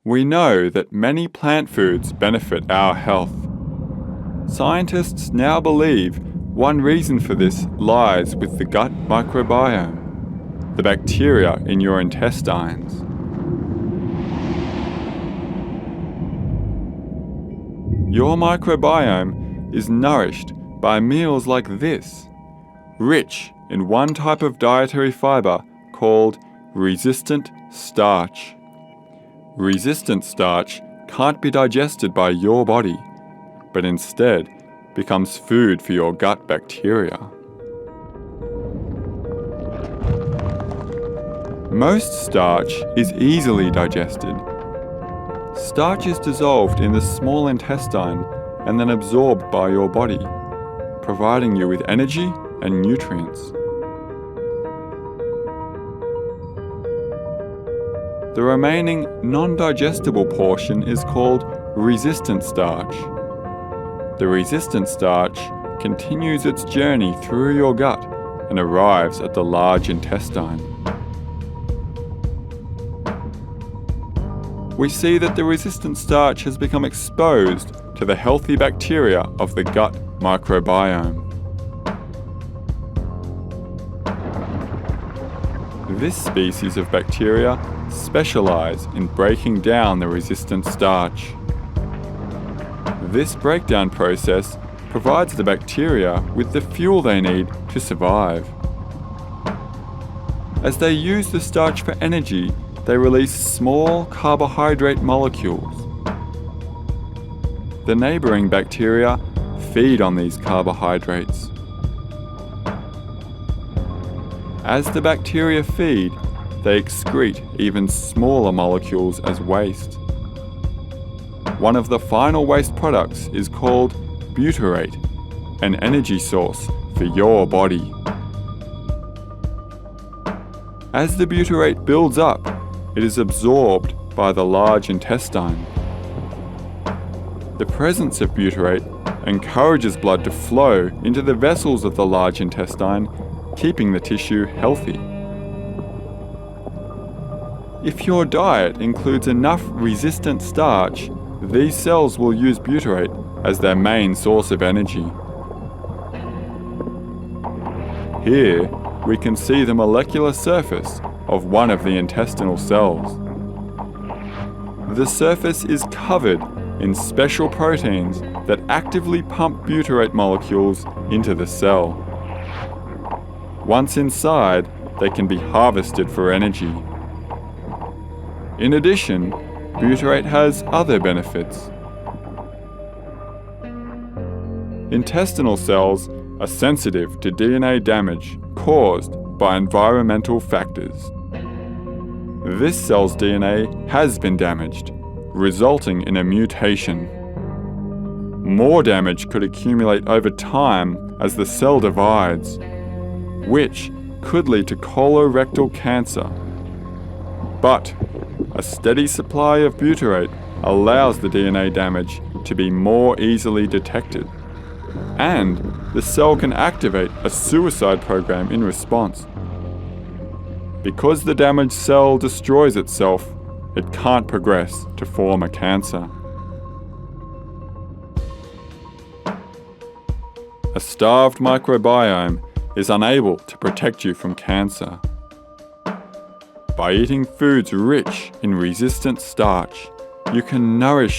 We know that many plant foods benefit our health. Scientists now believe one reason for this lies with the gut microbiome, the bacteria in your intestines. Your microbiome is nourished by meals like this, rich in one type of dietary fiber called resistant starch. Resistant starch can't be digested by your body, but instead becomes food for your gut bacteria. Most starch is easily digested. Starch is dissolved in the small intestine and then absorbed by your body, providing you with energy and nutrients. The remaining non-digestible portion is called resistant starch. The resistant starch continues its journey through your gut and arrives at the large intestine. We see that the resistant starch has become exposed to the healthy bacteria of the gut microbiome. This species of bacteria specialize in breaking down the resistant starch. This breakdown process provides the bacteria with the fuel they need to survive. As they use the starch for energy, they release small carbohydrate molecules. The neighboring bacteria feed on these carbohydrates. As the bacteria feed, they excrete even smaller molecules as waste. One of the final waste products is called butyrate, an energy source for your body. As the butyrate builds up, it is absorbed by the large intestine. The presence of butyrate encourages blood to flow into the vessels of the large intestine, keeping the tissue healthy. If your diet includes enough resistant starch, these cells will use butyrate as their main source of energy. Here, we can see the molecular surface of one of the intestinal cells. The surface is covered in special proteins that actively pump butyrate molecules into the cell. Once inside, they can be harvested for energy. In addition, butyrate has other benefits. Intestinal cells are sensitive to DNA damage caused by environmental factors. This cell's DNA has been damaged, resulting in a mutation. More damage could accumulate over time as the cell divides, which could lead to colorectal cancer. But a steady supply of butyrate allows the DNA damage to be more easily detected, and the cell can activate a suicide program in response. Because the damaged cell destroys itself, it can't progress to form a cancer. A starved microbiome is unable to protect you from cancer. By eating foods rich in resistant starch, you can nourish your